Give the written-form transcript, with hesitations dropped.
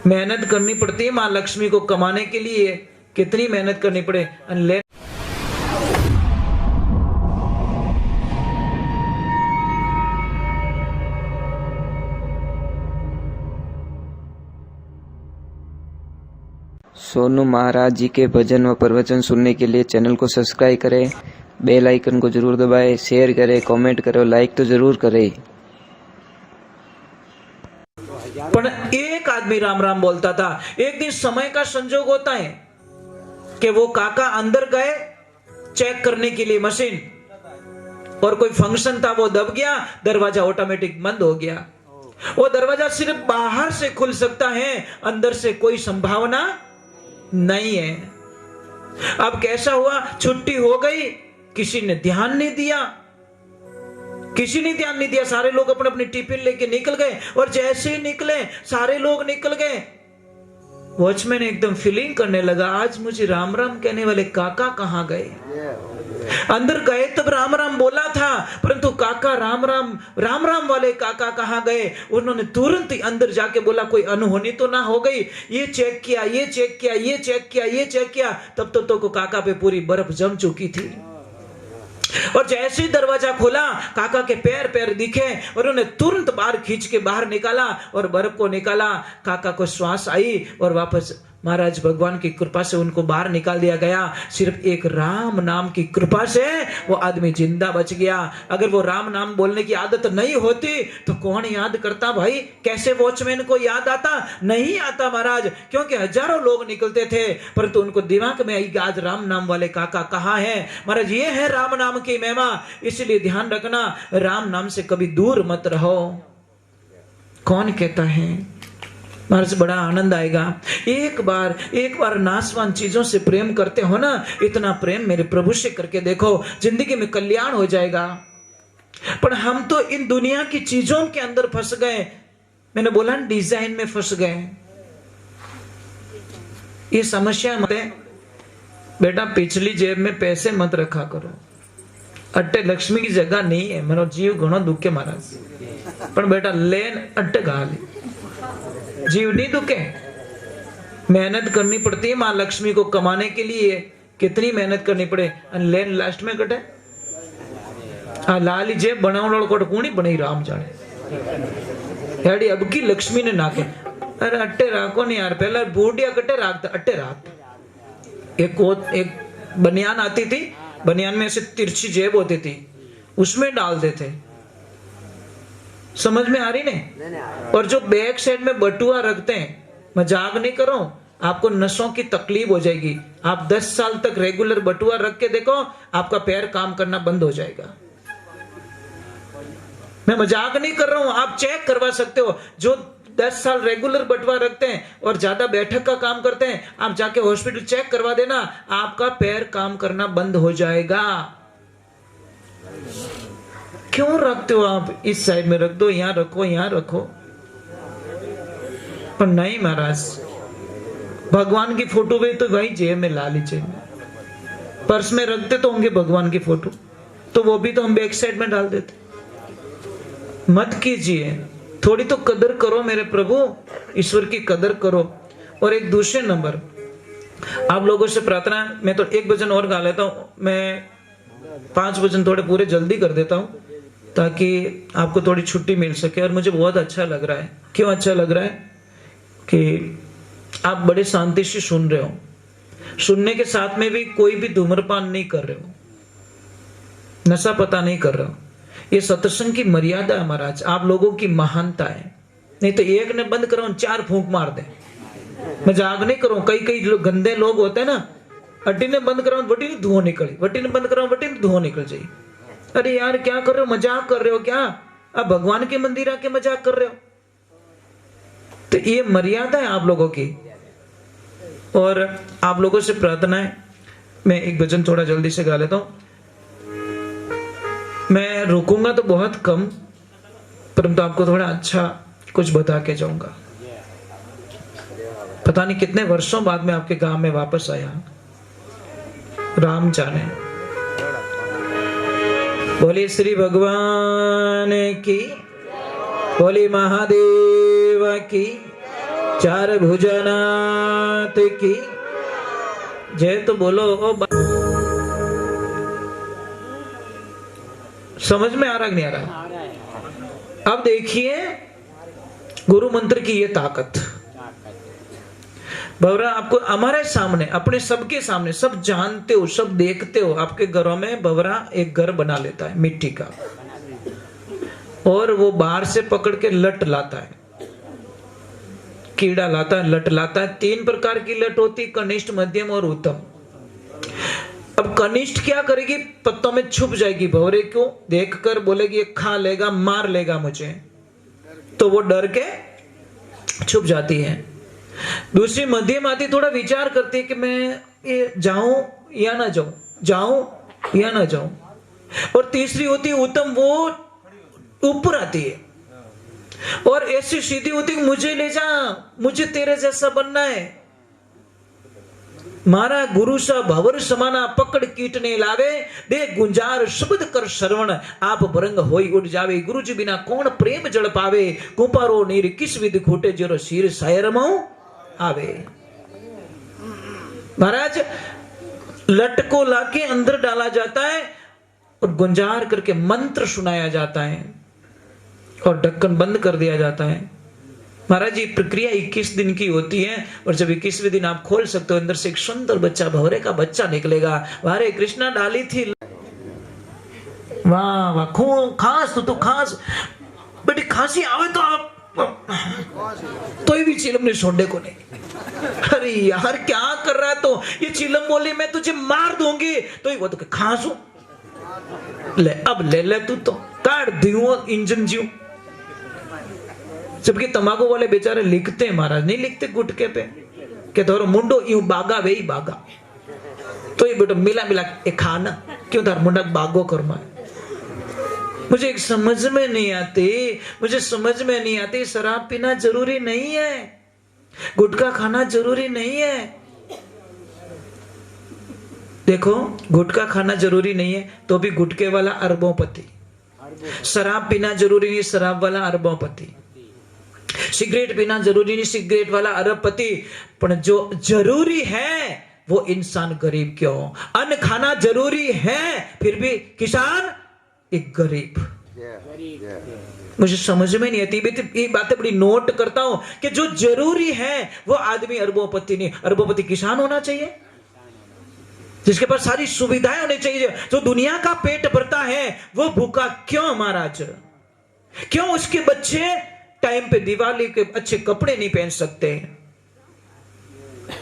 मेहनत करनी पड़ती है माँ लक्ष्मी को कमाने के लिए, कितनी मेहनत करनी पड़े। सोनू महाराज जी के भजन व प्रवचन सुनने के लिए चैनल को सब्सक्राइब करें, बेल आइकन को जरूर दबाएं, शेयर करें, कमेंट करें, लाइक तो जरूर करें। पर एक आदमी राम राम बोलता था। एक दिन समय का संजोग होता है कि वो काका अंदर गए चेक करने के लिए मशीन, और कोई फंक्शन था, वो दब गया, दरवाजा ऑटोमेटिक बंद हो गया। वो दरवाजा सिर्फ बाहर से खुल सकता है, अंदर से कोई संभावना नहीं है। अब कैसा हुआ, छुट्टी हो गई, किसी ने ध्यान नहीं दिया, सारे लोग अपने अपने टिफिन लेके निकल गए, और जैसे ही निकले सारे लोग निकल गए, वॉचमैन एकदम फीलिंग करने लगा, आज मुझे राम राम कहने वाले काका कहां गए। अंदर गए तब राम राम बोला था, परंतु काका राम राम वाले काका कहां गए। उन्होंने तुरंत ही अंदर जाके बोला कोई अनहोनी तो ना हो गई। ये चेक किया, तब तो काका पे पूरी बर्फ जम चुकी थी। और जैसे ही दरवाजा खोला, काका के पैर दिखे, और उन्होंने तुरंत बाहर खींच के बाहर निकाला और बर्फ को निकाला। काका को श्वास आई और वापस महाराज भगवान की कृपा से उनको बाहर निकाल दिया गया। सिर्फ एक राम नाम की कृपा से वो आदमी जिंदा बच गया। अगर वो राम नाम बोलने की आदत नहीं होती तो कौन याद करता भाई, कैसे वॉचमैन को याद आता? नहीं आता महाराज, क्योंकि हजारों लोग निकलते थे, परंतु उनको दिमाग में आई आज राम नाम वाले काका कहाँ है। महाराज ये है राम नाम की महिमा, इसलिए ध्यान रखना, राम नाम से कभी दूर मत रहो। कौन कहता है महाराज बड़ा आनंद आएगा। एक बार नाशवान चीजों से प्रेम करते हो ना, इतना प्रेम मेरे प्रभु से करके देखो, जिंदगी में कल्याण हो जाएगा। पर हम तो इन दुनिया की चीजों के अंदर फंस गए। मैंने बोला डिजाइन में फंस गए। ये समस्या मत है बेटा, पिछली जेब में पैसे मत रखा करो। अट्टे लक्ष्मी की जगह नहीं है, मेरा जीव घणो दुखे महाराज, पर बेटा लेन अट्टे गाली जीव नहीं दुखे। मेहनत करनी पड़ती है माँ लक्ष्मी को कमाने के लिए, कितनी मेहनत करनी पड़े, लेन लास्ट में कटे। लाली जेब बनावड़ो कोट कूणी बनी राम जाने याड़ी अब की लक्ष्मी ने नाके। अरे अट्टे राखो नहीं यार, पहले बूढ़िया कटे राखता, अट्टे राख। एक बनियान आती थी, बनियान में ऐसे तिरछी जेब होती थी, उसमें डालते थे। समझ में आ रही ने? और जो बैक साइड में बटुआ रखते हैं, मजाक नहीं करो, आपको नसों की तकलीफ हो जाएगी। आप 10 साल तक रेगुलर बटुआ रख के देखो, आपका पैर काम करना बंद हो जाएगा। मैं मजाक नहीं कर रहा हूं, आप चेक करवा सकते हो। जो 10 साल रेगुलर बटुआ रखते हैं और ज्यादा बैठक का काम करते हैं, आप जाके हॉस्पिटल चेक करवा देना, आपका पैर काम करना बंद हो जाएगा। क्यों रखते हो आप? इस साइड में रख दो, यहां रखो। पर नहीं महाराज, भगवान की फोटो भी तो वही जेब में ला लीजिए। पर्स में रखते तो होंगे भगवान की फोटो, तो वो भी तो हम बैक साइड में डाल देते। मत कीजिए, थोड़ी तो कदर करो मेरे प्रभु, ईश्वर की कदर करो। और एक दूसरे नंबर, आप लोगों से प्रार्थना, मैं तो एक भजन और गा लेता हूं, मैं 5 भजन थोड़े पूरे जल्दी कर देता हूं ताकि आपको थोड़ी छुट्टी मिल सके। और मुझे बहुत अच्छा लग रहा है। क्यों अच्छा लग रहा है? कि आप बड़े शांति से सुन रहे हो, सुनने के साथ में भी कोई भी धूम्रपान नहीं कर रहे हो, नशा पता नहीं कर रहे हो। ये सत्संग की मर्यादा है महाराज, आप लोगों की महानता है। नहीं तो एक ने बंद करो 4 फूंक मार दे। मजाक नहीं करो, कई गंदे लोग होते हैं ना, अड्डी ने बंद करो वटी ने धुआं निकले, वटी ने बंद करो वटी ने धुआं निकल जाए। अरे यार क्या कर रहे हो, मजाक कर रहे हो क्या? अब भगवान के मंदिर आके मजाक कर रहे हो? तो ये मर्यादा है आप लोगों की। और आप लोगों से प्रार्थना है, मैं एक भजन थोड़ा जल्दी से गा लेता हूं। मैं रुकूंगा तो बहुत कम, परंतु आपको थोड़ा अच्छा कुछ बता के जाऊंगा। पता नहीं कितने वर्षों बाद में आपके गांव में वापस आया, राम जाने। बोली श्री भगवान की, बोली महादेव की, चार भुजनाथ की जय। तो बोलो समझ में आ रहा कि नहीं आ रहा? अब देखिए गुरु मंत्र की ये ताकत। भवरा आपको हमारे सामने, अपने सबके सामने, सब जानते हो, सब देखते हो, आपके घरों में भवरा एक घर बना लेता है मिट्टी का, और वो बाहर से पकड़ के लट लाता है, कीड़ा लाता है, लट लाता है। 3 प्रकार की लट होती, कनिष्ठ, मध्यम और उत्तम। अब कनिष्ठ क्या करेगी? पत्तों में छुप जाएगी, भवरे को देखकर बोलेगी ये खा लेगा, मार लेगा मुझे, तो वो डर के छुप जाती है। दूसरी मध्यम आती, थोड़ा विचार करती है कि मैं ये जाऊं या ना जाऊं, जाऊं या ना जाऊं। और तीसरी होती है उत्तम, वो ऊपर आती है और ऐसी सीधी होती है मुझे ले जा, मुझे तेरे जैसा बनना है। मारा गुरु सा भवर समाना, पकड़ कीटने लावे, दे गुंजार शब्द कर श्रवण, आप बरंग होई उड़ जावे। गुरु जी बिना कौन प्रेम जड़ पावे, कुपारो नीर किस विधि खूटे, जेरो शीर सायर मऊ आवे। महाराज लट को लाके अंदर डाला जाता है और गुंजार करके मंत्र सुनाया जाता है और ढक्कन बंद कर दिया जाता है। महाराज ये प्रक्रिया 21 दिन की होती है और जब 21वें दिन आप खोल सकते हो, अंदर से एक सुंदर बच्चा, भवरे का बच्चा निकलेगा। हरे कृष्णा डाली थी, वाह वाह, खास तो खास बेटी, खांसी आवे तो आप तो भी चिलम ने छोड़ने को नहीं। अरे यार क्या कर रहा है? तो ये चिलम बोली मैं तुझे मार दूंगी, तो ही वो तो खांसू ले, अब ले ले तू तो काट दियो इंजन जीव। जबकि तंबाकू वाले बेचारे लिखते हैं, महाराज नहीं लिखते गुटके पे कि धोरो मुंडो यूं बागा वे ही बागा, तो ये बेटा मिला मिला एक खाना क्यों धार मुंडा बागो करमा। मुझे एक समझ में नहीं आती, मुझे समझ में नहीं आती। शराब पीना जरूरी नहीं है, गुटखा खाना जरूरी नहीं है। देखो गुटखा खाना जरूरी नहीं है तो भी गुटके वाला अरबोंपति, शराब पीना जरूरी नहीं, शराब वाला अरबोंपति, सिगरेट पीना जरूरी नहीं, सिगरेट वाला अरबपति। पर जो जरूरी है वो इंसान गरीब क्यों? अन्न खाना जरूरी है फिर भी किसान एक गरीब। मुझे समझ में नहीं आती, ये बातें बड़ी नोट करता हूं कि जो जरूरी है वो आदमी अरबोंपति नहीं, अरबोंपति किसान होना चाहिए जिसके पास सारी सुविधाएं होनी चाहिए। जो दुनिया का पेट भरता है वो भूखा क्यों महाराज? क्यों उसके बच्चे टाइम पे दिवाली के अच्छे कपड़े नहीं पहन सकते?